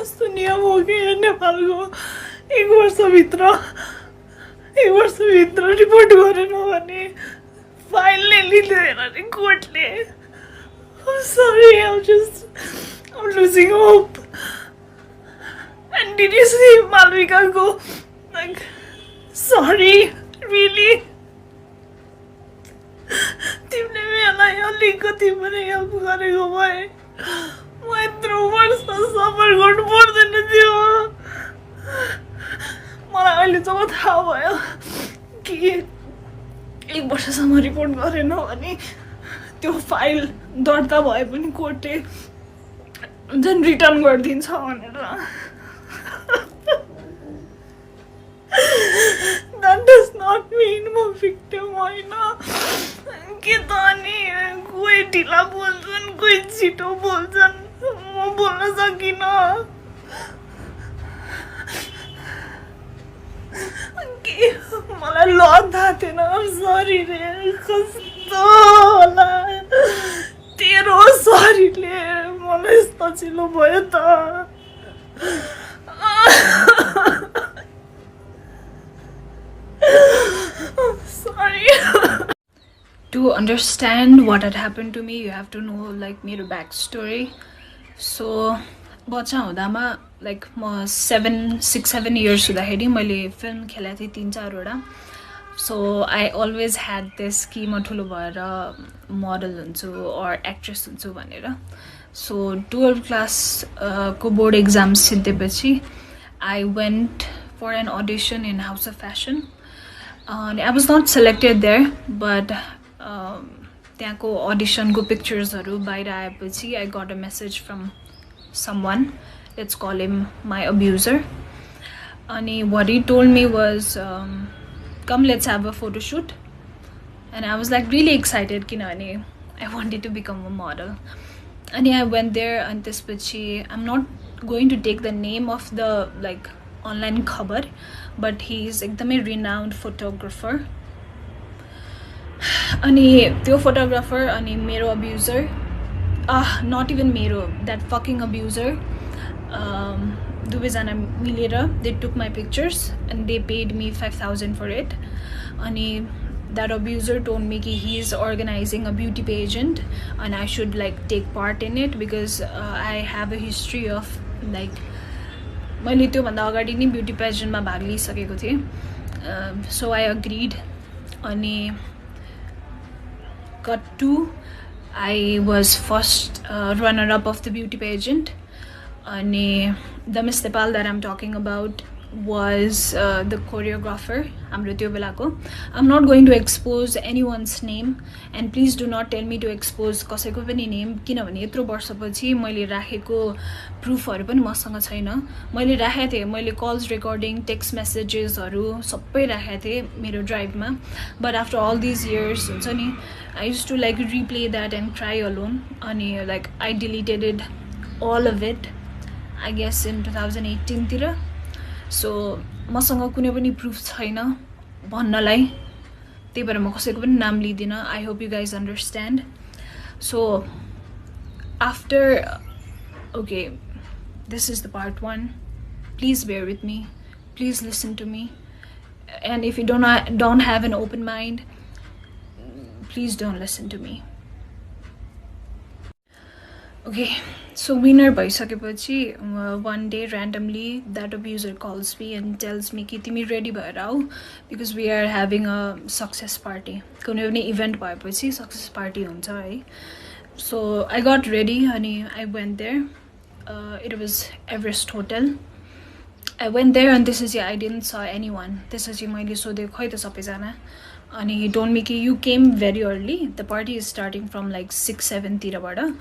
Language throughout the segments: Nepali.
कस्तो नियम हो कि नेपालको 1 वर्षभित्र रिपोर्ट गरेन भने फाइल लिँदैन अरे कोर्टले. I'm sorry, I'm losing hope. And did you see Malvika go like, sorry, really? तिमीले मलाई अलिकति पनि हेल्प गरेको भए म यत्रो वर्ष सफर गर्नु पर्दैन थियो. मलाई अहिले जब थाहा भयो कि 1 वर्षसम्म रिपोर्ट गरेन भने त्यो फाइल दर्ता भए पनि कोर्टले झन् रिटर्न गरिदिन्छ भनेर. That does not mean म victim होइन. के त अनि कोही ढिला बोल्छन्, कोही छिटो बोल्छन्, म बोल्न सकिनँ. के मलाई ल थाहा थिएन. सरी रे, कस्तो होला तेरो सरीले मलाई यस्तो चिलो भयो त. Sorry. To understand what had happened to me, you have to know like मेरो backstory. So बच्चा हुँदामा like म 6-7 years हुँदाखेरि मैले फिल्म खेलेको थिएँ 3-4 वटा. So I always had this कि म ठुलो भएर मोडल हुन्छु or actress हुन्छु भनेर. So 12th class को board exams सिद्धिएपछि I went for an audition in House of Fashion. I was not selected there, but त्यहाँको auditionको picturesहरू बाहिर आएपछि I got a message from someone. Let's call him my abuser. And what he told me was, come, let's have a photo shoot. And I was like really excited kinabhane I wanted to become a model. And I went there and त्यसपछि I'm not going to take the name of the like online khabar, but he's एकदमै renowned photographer. अनि त्यो photographer अनि मेरो abuser, not even मेरो, that fucking abuser, दुवैजना मिलेर they took my pictures and they paid me 5,000 for it. अनि that abuser told me कि he is organizing a beauty pageant and I should like take part in it because I have a history of like मैले त्यो भन्दा अगाडि नै ब्युटी पेजेन्टमा भाग लिइसकेको थिएँ. So I agreed. अनि cut to I was first runner up of the beauty pageant. And the Miss Nepal that I'm talking about was the choreographer. I'm not going to expose anyone's name, and please do not tell me to expose कसैको पनि name किनभने यत्रो वर्षपछि मैले राखेको प्रुफहरु पनि मसँग छैन. मैले राखेको थिएँ, मैले कल्स रेकर्डिङ, टेक्स्ट मेसेजेसहरु सबै राखेको थिएँ मेरो ड्राइभमा. But after all these years हुन्छ नि, I used to like replay that and cry alone. अनि like I deleted it, all of it, I guess in 2018 तिर. So मसँग कुनै पनि प्रुफ छैन भन्नलाई, त्यही भएर म कसैको पनि नाम लिदिन. I hope you guys understand. So after, okay, this is the part 1. Please bear with me, please listen to me, and if you don't have an open mind, please don't listen to me. Okay, so winner bhaisakepपछि one day randomly that abuser calls me and tells me कि तिमी ready भएर आऊ because we are having a success party. कुनै पनि event भएपछि success party हुन्छ है. So I got ready and I went there. It was Everest Hotel. I went there and I didn't saw anyone. त्यसपछि मैले सोधे खै त सबैजना. And he told me कि you came very early. The party is starting from like 6-7 तिरबाट.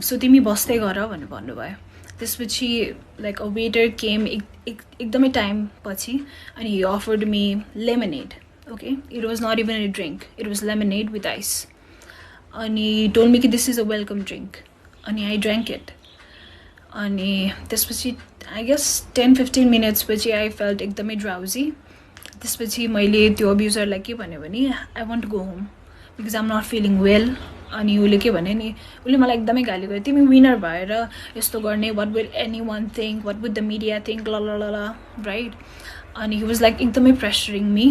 So तिमी बस्दै गर भनेर भन्नुभयो. त्यसपछि like a waiter came एकदमै time पछि and he offered me lemonade. Okay, it was not even a drink. It was lemonade with ice. And he told me कि this is a welcome drink. And I drank it. And त्यसपछि I guess 10-15 minutes पछि I felt एकदमै drowsy. त्यसपछि मैले त्यो अब्युजरलाई के भने I want to go home because I'm not feeling well. अनि उसले के भने नि उसले मलाई एकदमै गाली गर्यो तिमी विनर भएर यस्तो गर्ने what will anyone think what would the media think ल ल ल ल राइट अनि हि वाज लाइक एकदमै प्रेसरिङ मी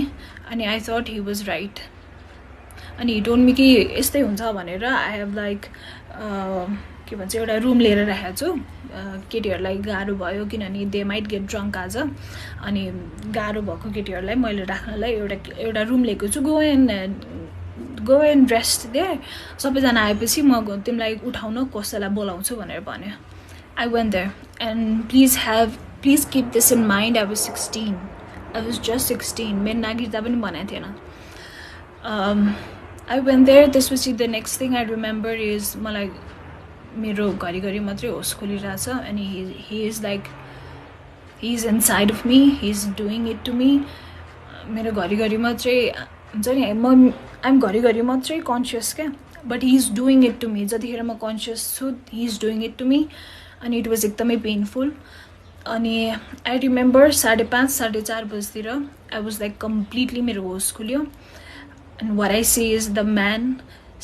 अनि I thought he was right अनि हि टोल्ड मी कि यस्तै हुन्छ भनेर आई हेभ लाइक के भन्छ एउटा रुम लिएर राखेको छु केटीहरूलाई गाह्रो भयो किनभने दे माइट गेट ड्रङ्क आज अनि गाह्रो भएको केटीहरूलाई मैले राख्नलाई एउटा रुम लिएको छु गो एन्ड रेस्ट देयर सबैजना आएपछि म तिमीलाई उठाउन कसैलाई बोलाउँछु भनेर भन्यो I went there and please keep this in mind I was 16 I was just 16 मेरो नागरिकता पनि बनाएको थिएन आई वेन्ट देयर त्यसपछि the next thing I remember is मलाई मेरो घरिघरि मात्रै होस खोलिरहेछ अनि he is like he is inside of me he is doing it to me मेरो घरिघरि मात्रै हुन्छ नि आइएम घरिघरि मात्रै कन्सियस क्या but he is doing it to me जतिखेर म कन्सियस छु he is doing it to me अनि इट वाज एकदमै पेनफुल अनि आई रिमेम्बर 5:30 4:30 बजीतिर आई वाज लाइक कम्प्लिटली मेरो होस खुल्यो and what I see is the man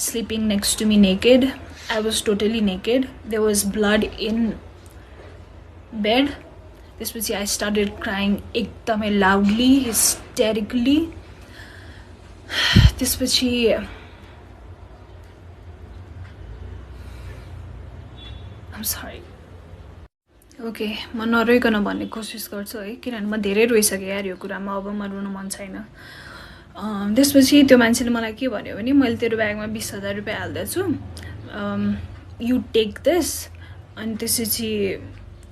sleeping next to me naked. I was totally naked. There was blood in bed. त्यसपछि I started crying एकदमै loudly, hysterically. त्यसपछि I'm sorry. Okay, म नरोइकन भन्ने कोसिस गर्छु है किनभने म धेरै रोइसकेँ यार यो कुरामा अब म रुन मन छैन त्यसपछि त्यो मान्छेले मलाई के भन्यो भने मैले तेरो ब्यागमा 20,000 रुपियाँ हाल्दैछु यु टेक दिस अनि त्यसपछि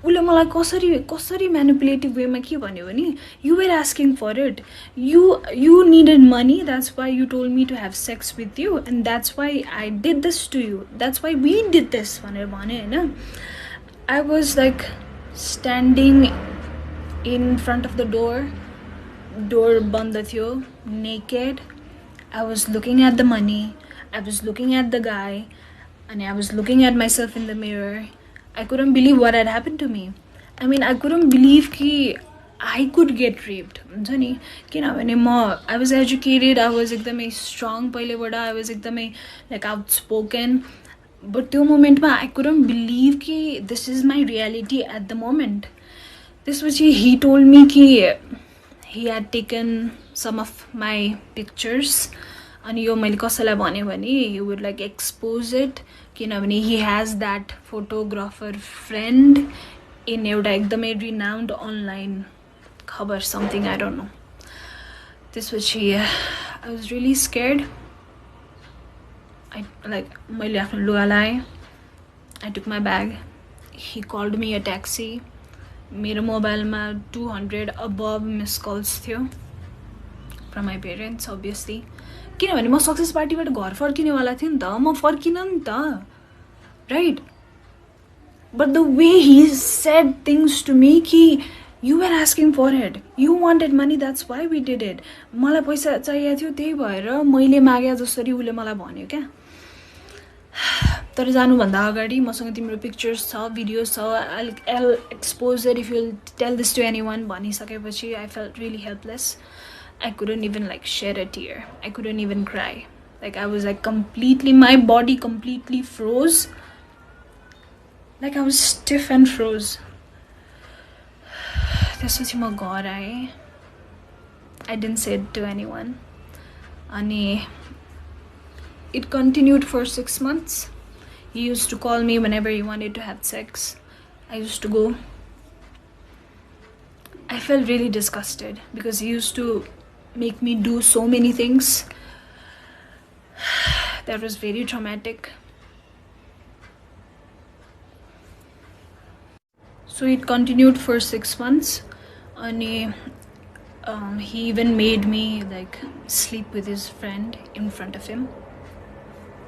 उसले मलाई कसरी म्यानिपुलेटिभ वेमा के भन्यो भने you were asking for it you needed money that's why you told me to have sex with you and that's why I did this to you that's why we did this भनेर भने होइन I was like standing in front of the door बन्द थियो naked. I was looking at the money. I was looking at the guy. And I was looking at myself in the mirror. I couldn't believe what had happened to me. I mean, I couldn't believe कि I could get raped. हुन्छ नि किनभने I was educated. I was एकदमै strong पहिलेबाट. I was एकदमै like outspoken. But त्यो मोमेन्टमा I couldn't believe कि this is my reality at the moment. त्यसपछि he told me कि he had taken some of my pictures and yo मैले कसैलाई भने भने he would like expose it किनभने he has that photographer friend in एउटा एकदमै renowned online खबर something I don't know त्यसपछि I was really scared मैले आफ्नो लुगा लाएँ I took my bag he called me a taxi मेरो मोबाइलमा 200 above missed calls थियो from my parents obviously किनभने म सक्सेस पार्टीबाट घर फर्किनेवाला थिएँ नि त म फर्किन नि त right but the way he said things to me कि you are asking for it you wanted money that's why we did it मलाई पैसा चाहिएको थियो त्यही भएर मैले मागे जसरी उसले मलाई भन्यो क्या तर जानुभन्दा अगाडि मसँग तिम्रो पिक्चर्स छ भिडियोज छ I'll expose it if you'll tell this to anyone भनिसकेपछि I felt really helpless I couldn't even like shed a tear I couldn't even cry like I was like completely my body completely froze like I was stiff and froze त्यसपछि म घर आएँ I didn't say it to anyone अनि it continued for 6 months He used to call me whenever he wanted to have sex. I used to go. I felt really disgusted because he used to make me do so many things. That was very traumatic. So it continued for 6 months. And he even made me like sleep with his friend in front of him.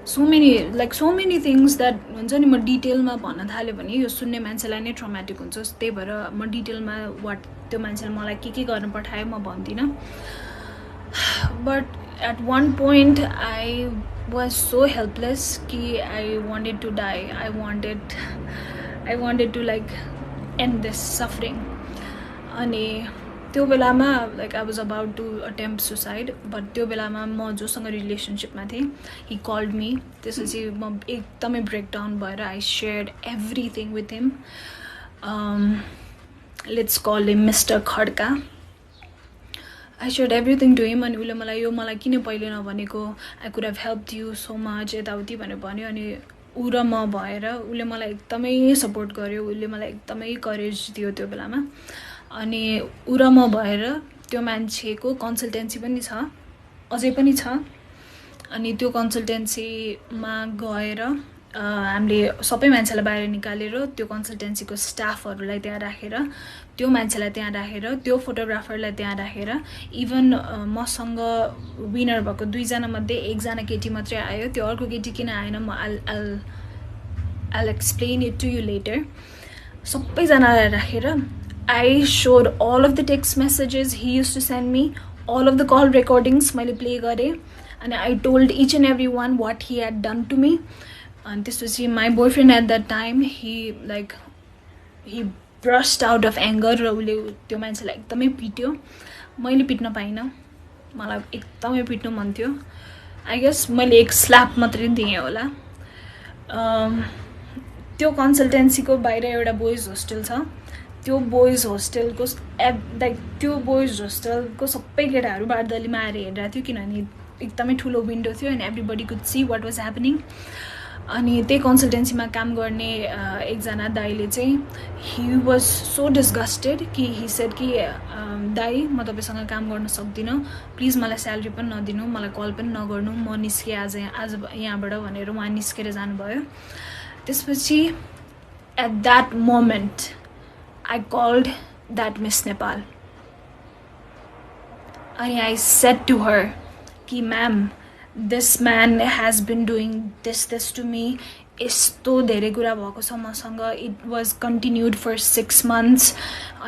So many things that हुन्छ नि म डिटेलमा भन्न थाल्यो भने यो सुन्ने मान्छेलाई नै ट्रमेटिक हुन्छ त्यही भएर म डिटेलमा वाट त्यो मान्छेले मलाई के गर्न पठायो म भन्दिनँ but at one point I was so helpless कि I wanted to die I wanted to like end this suffering अनि त्यो बेलामा like I was about to attempt suicide but त्यो बेलामा म जोसँग रिलेसनसिपमा थिएँ ही कल्ड मी त्यसपछि म एकदमै ब्रेकडाउन भएर I shared everything with him let's call him mister Khadka I shared everything to him अनि उसले मलाई किन पहिले नभनेको I could have help you so much यताउति भनेर भन्यो अनि ऊ र म भएर उसले मलाई एकदमै सपोर्ट गर्यो उसले मलाई एकदमै करेज दियो त्यो बेलामा अनि ऊ र म भएर त्यो मान्छेको कन्सल्टेन्सी पनि छ अझै पनि छ अनि त्यो कन्सल्टेन्सीमा गएर हामीले सबै मान्छेलाई बाहिर निकालेर त्यो कन्सल्टेन्सीको स्टाफहरूलाई त्यहाँ राखेर त्यो मान्छेलाई त्यहाँ राखेर त्यो फोटोग्राफरलाई त्यहाँ राखेर इभन मसँग विनर भएको 2 जना मध्ये 1 जना केटी मात्रै आयो त्यो अर्को केटी किन आएन म I'll explain it to you later सबैजनालाई राखेर I showed all of the text messages he used to send me, all of the call recordings मैले play गरेँ and I told each and every one what he had done to me. And this was my boyfriend at that time. He brushed out of anger र उसले त्यो मान्छेलाई एकदमै पिट्यो मैले पिट्न पाइनँ मलाई एकदमै पिट्नु मन थियो आई गेस मैले एक स्ल्याप मात्रै दिएँ होला त्यो कन्सल्टेन्सीको बाहिर एउटा बोइज होस्टेल छ त्यो बोइज होस्टेलको लाइक त्यो बोइज होस्टेलको सबै केटाहरू बारदलीमा आएर हेरिरहेको थियो किनभने एकदमै ठुलो विन्डो थियो and everybody could see what was happening अनि त्यही कन्सल्टेन्सीमा काम गर्ने एकजना दाइले चाहिँ ही वाज सो डिस्गस्टेड कि ही सेड कि दाइ म तपाईँसँग काम गर्न सक्दिनँ प्लिज मलाई स्यालेरी पनि नदिनु मलाई कल पनि नगर्नु म निस्केँ आज यहाँबाट भनेर उहाँ निस्केर जानुभयो त्यसपछि at that moment I called that Miss Nepal. And I said to her, "Ki ma'am, this man has been doing this to me. Isto dhere kura bhako cha masanga. It was continued for 6 months.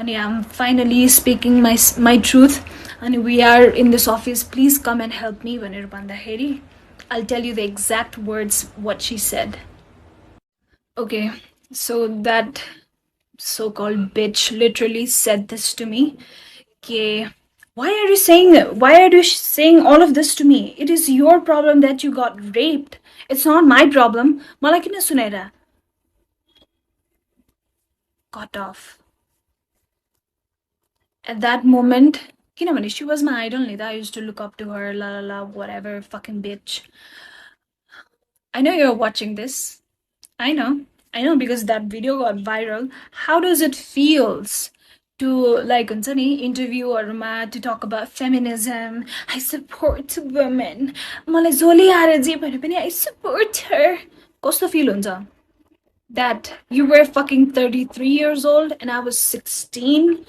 And I'm finally speaking my truth. And we are in this office. Please come and help me." भनेर भन्दाखेरि I'll tell you the exact words what she said. Okay, so that so-called bitch literally said this to me. Why are you saying all of this to me? It is your problem that you got raped. It's not my problem. Malai kina sunaira? Got off. At that moment, she was my idol. I used to look up to her, la la la, whatever, fucking bitch. I know you're watching this. I know because that video got viral. How does it feels to like interview or to talk about feminism? I support women. Malai zoli aare je bhane pani I support her. Kasto feel huncha? That you were fucking 33 years old and I was 16.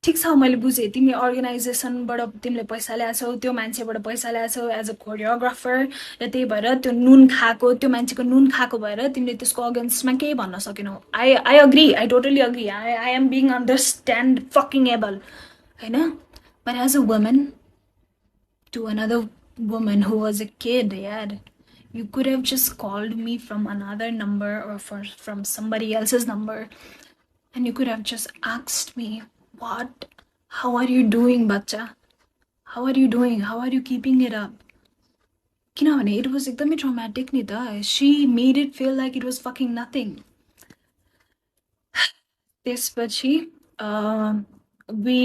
ठिक छ मैले बुझेँ तिमी अर्गनाइजेसनबाट तिमीले पैसा ल्याछौ त्यो मान्छेबाट पैसा ल्याछौ एज अ कोरियोग्राफर र त्यही भएर त्यो नुन खाएको त्यो मान्छेको नुन खाएको भएर तिमीले त्यसको अगेन्स्टमा केही भन्न सकेनौ I agree I totally agree I am being understand fucking able हैन but as a woman to another woman who was a kid यार you could have just called me from another number or from somebody else's number and you could have just asked me how are you doing bacha how are you doing how are you keeping it up kinabhane it was ekdamai traumatic ni ta she made it feel like it was fucking nothing त्यसपछि we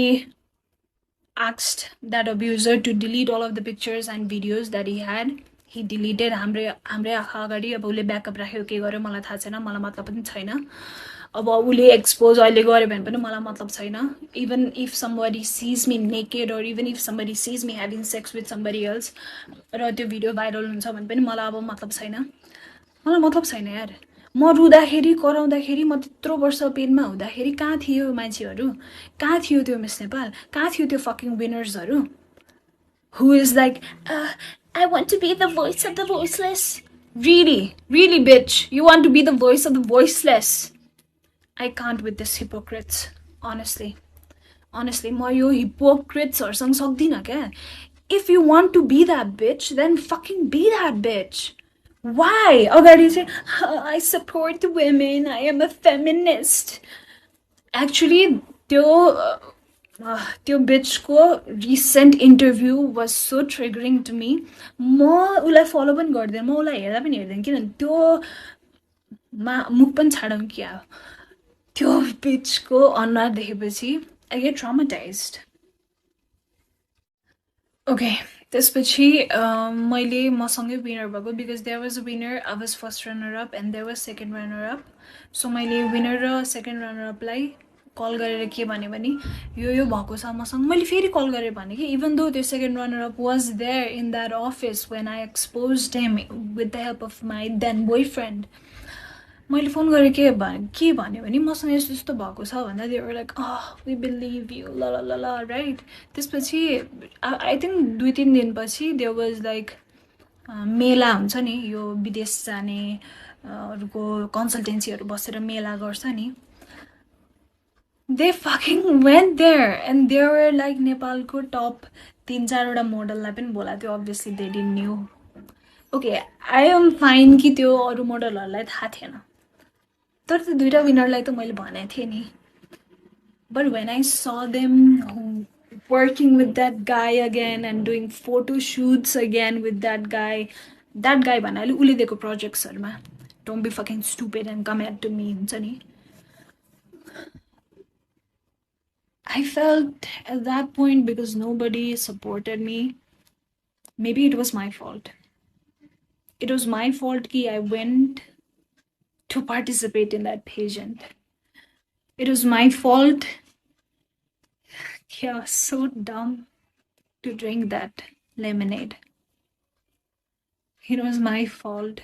asked that abuser to delete all of the pictures and videos that he had he deleted हाम्रै आँखा अगाडि अब उसले ब्याकअप राख्यो के गर्यो मलाई थाहा छैन मलाई मतलब पनि छैन अब उसले एक्सपोज अहिले गर्यो भने पनि मलाई मतलब छैन even if somebody sees me naked or even if somebody sees me having sex with somebody else र त्यो भिडियो भाइरल हुन्छ भने पनि मलाई अब मतलब छैन यार म रुँदाखेरि कराउँदाखेरि म त्यत्रो वर्ष पेनमा हुँदाखेरि कहाँ थियो मान्छेहरू कहाँ थियो त्यो मिस नेपाल कहाँ थियो त्यो fucking विनर्सहरू who is like I want to be the voice of the voiceless really bitch you want to be the voice of the voiceless I can't with this hypocrites honestly म यो hypocrites हरुसँग सक्दिन क्या if you want to be that bitch then fucking be that bitch why अगाडि चाहिँ I support women I am a feminist actually त्यो त्यो बिचको recent interview was so triggering to me म उसलाई फलो पनि गर्दिनँ म उसलाई हेर्दा पनि हेर्दिनँ किनभने त्यो मुख पनि छाडौँ क्या त्यो बिचको अनुहार देखेपछि आई गेट ट्रमाटाइज्ड ओके त्यसपछि मैले मसँगै विनर भएको because there was a winner I was first runner up and there was second runner up so मैले विनर र सेकेन्ड रनर अपलाई कल गरेर के भने यो भएको छ मसँग मैले फेरि कल गरेर भने कि इभन दो त्यो second runner up was there in that office when I expose him with the help of my then boyfriend मैले फोन गरेँ के भन्यो भने मसँग यस्तो यस्तो भएको छ भन्दा त्यो लाइक वी बिलिभ यु ल ल ल ल राइट त्यसपछि आई थिङ्क 2-3 दिनपछि देयर वाज लाइक मेला हुन्छ नि यो विदेश जाने अरूको कन्सल्टेन्सीहरू बसेर मेला गर्छ नि they fucking went there and there were like नेपालको टप 3-4वटा मोडललाई पनि बोलाएको थियो obviously they didn't knew okay I am fine कि त्यो अरू मोडलहरूलाई थाहा थिएन तर त्यो दुइटा विनरलाई त मैले भनेको थिएँ नि but when I saw them working with that guy again and doing photo shoots again with that guy भन्नाले उसले दिएको प्रोजेक्ट्सहरूमा don't be fucking stupid and come at to me हुन्छ नि I felt at that point because nobody supported me. Maybe it was my fault. It was my fault that I went to participate in that pageant. It was my fault. Yeah, so dumb to drink that lemonade. It was my fault.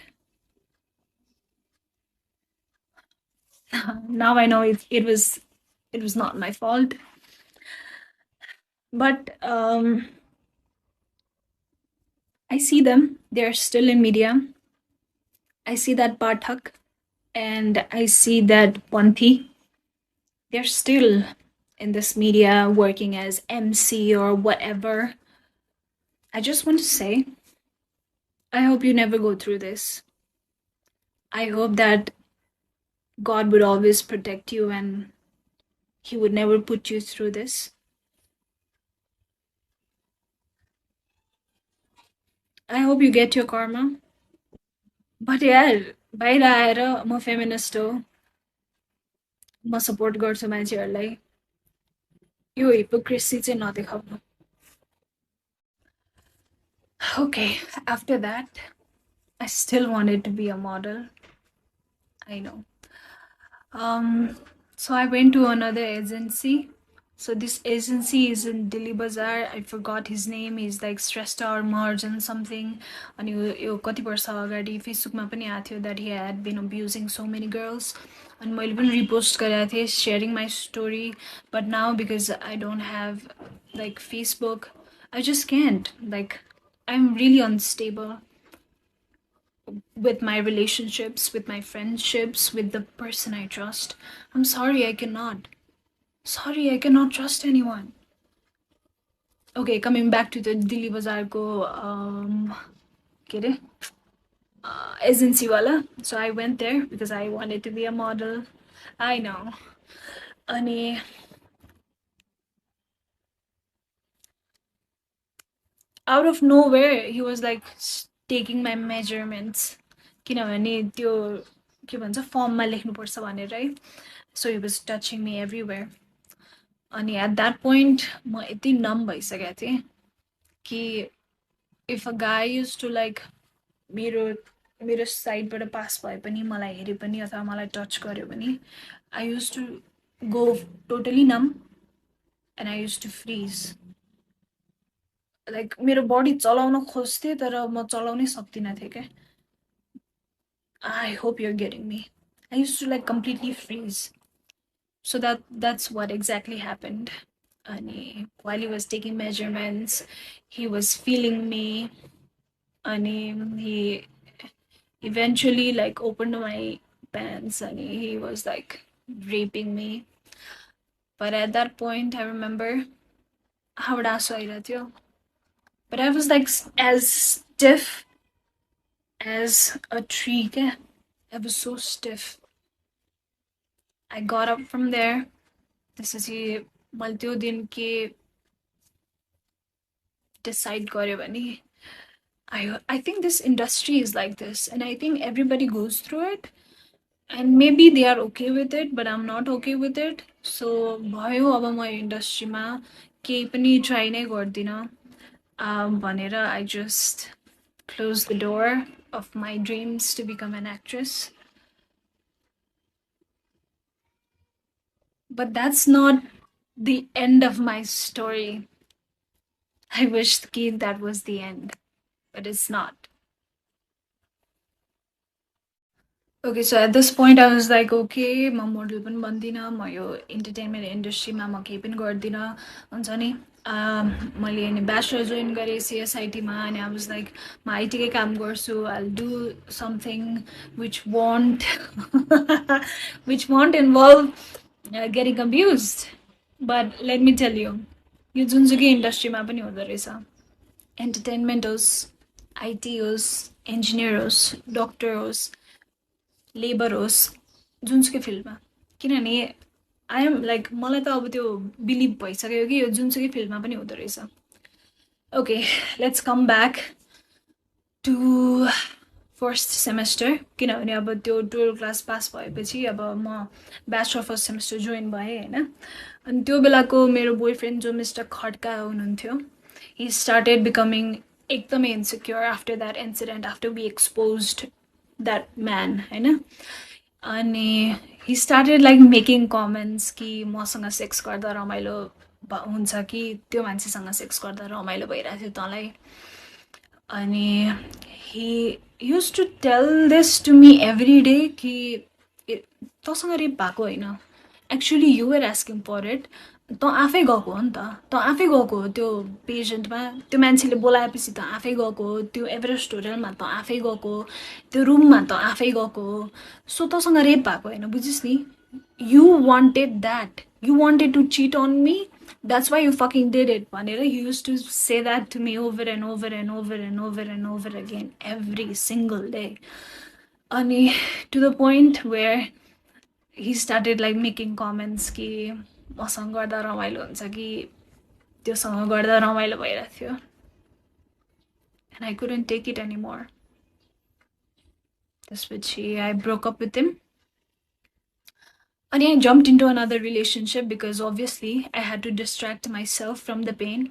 Now I know it was not my fault. But I see them. They're still in media. I see that Pathak and I see that Panthi. They're still in this media working as MC or whatever. I just want to say, I hope you never go through this. I hope that God would always protect you and He would never put you through this. I hope you get your karma. But यार बाहिर आएर म फेमिनिस्ट हो म सपोर्ट गर्छु मान्छेहरूलाई यो हिपोक्रेसी चाहिँ नदेखाउनु Okay, after that, I still wanted to be a model. I know. So I went to another agency. So this agency is in Delhi Bazaar. I forgot his name. He's like Shrestha or Marjan something. And यो कति वर्ष अगाडि फेसबुकमा पनि आएको थियो that he had been abusing so many girls. And मैले पनि repost गरेको थिएँ sharing my story. But now because I don't have like Facebook, I just can't. Like I'm really unstable with my relationships, with my friendships, with the person I trust. I'm sorry, I cannot. Sorry, I cannot trust anyone. Okay, coming back to the Delhi Bazaar ko agency wala. So I went there because I wanted to be a model. I know. Ani out of nowhere, he was like taking my measurements. किनभने त्यो के भन्छ फर्ममा लेख्नुपर्छ भनेर है so he was touching me everywhere अनि एट द्याट पोइन्ट म यति नम भइसकेको थिएँ कि इफ अ गाई युज टु लाइक मेरो मेरो साइडबाट पास भए पनि मलाई हेरे पनि अथवा मलाई टच गर्यो भने I use to go totally numb and I use to freeze like मेरो बडी चलाउन खोज्थेँ तर म चलाउनै सक्दिनँ थिएँ क्या I hope you're getting me. I used to like completely freeze. So that's what exactly happened. And while he was taking measurements, he was feeling me. And he eventually like opened my pants and he was like raping me. But at that point, I remember how but I was like as stiff as a tree. I was so stiff. I got up from there. This is he. मैले त्यो दिन के डिसाइड गर्यो भने I think this industry is like this, and I think everybody goes through it, and maybe they are okay with it, but I'm not okay with it. So भयो अब म इन्डस्ट्रीमा केही पनि ट्राई नै गर्दिनँ भनेर I just closed the door of my dreams to become an actress. But that's not the end of my story. I wish that was the end, but it's not. Okay, so at this point, I was like, okay, म मोडल पनि बन्दिनँ, म यो इन्टरटेनमेन्ट इन्डस्ट्रीमा म केही पनि गर्दिनँ हुन्छ नि मैले अनि ब्याचलर जोइन गरेँ सिएसआइटीमा अनि आई वाज लाइक म आइटीकै काम गर्छु I do something which won't which won't involve getting abused but let me tell you यो जुनसुकै इन्डस्ट्रीमा पनि हुँदो रहेछ एन्टरटेनमेन्ट होस् आइटी होस् इन्जिनियर होस् डक्टर होस् लेबर होस् जुनसुकै फिल्डमा किनभने आई एम लाइक मलाई त अब त्यो बिलिभ भइसक्यो कि यो जुनसुकै फिल्डमा पनि हुँदो रहेछ okay let's come back to first semester किनभने अब त्यो 12 क्लास पास भएपछि अब म ब्याचलर फर्स्ट सेमेस्टर जोइन भएँ होइन अनि त्यो बेलाको मेरो बोयफ्रेन्ड जो मिस्टर खड्का हुनुहुन्थ्यो he started becoming एकदमै insecure after that incident after we exposed that man होइन अनि he started like making comments कि मसँग सेक्स गर्दा रमाइलो हुन्छ कि त्यो मान्छेसँग सेक्स गर्दा रमाइलो भइरहेको थियो तँलाई अनि he used to tell this to me every day कि तँसँग रेप भएको होइन actually you were asking for it तँ आफै गएको हो नि त तँ आफै गएको हो त्यो पेसेन्टमा त्यो मान्छेले बोलाएपछि त आफै गएको हो त्यो एभरेस्ट होटलमा त आफै गएको हो त्यो रुममा त आफै गएको हो सो तँसँग रेप भएको होइन बुझिस् नि you wanted that you wanted to cheat on me that's why you fucking did it भनेर he used to say that to me over and over and over and over and over again every single day अनि to the point where he started like making comments कि मसँग गर्दा रमाइलो हुन्छ कि त्योसँग गर्दा रमाइलो भइरहेको थियो and I couldn't take it anymore त्यसपछि I broke up with him and I jumped into another relationship because obviously I had to distract myself from the pain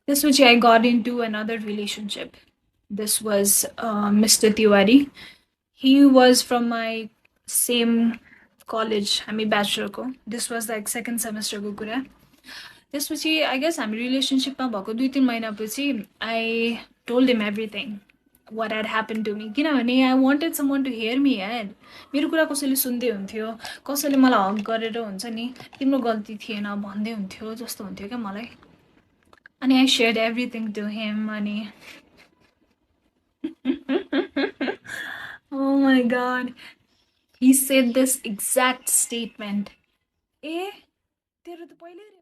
त्यसपछि I got into another relationship this was Mr. Tiwari he was from my same college हामी ब्याचलरको दिस वाज लाइक सेकेन्ड सेमेस्टरको कुरा त्यसपछि आई गेस हामी रिलेसनसिपमा भएको 2-3 महिनापछि I told him everything what had happen to me किनभने I wanted someone to hear me had मेरो कुरा कसैले सुन्दै हुन्थ्यो कसैले मलाई हक गरेर हुन्छ नि तिम्रो गल्ती थिएन भन्दै हुन्थ्यो जस्तो हुन्थ्यो क्या मलाई अनि I shared everything to him अनि oh my god he said this exact statement ए तेरो त पहिले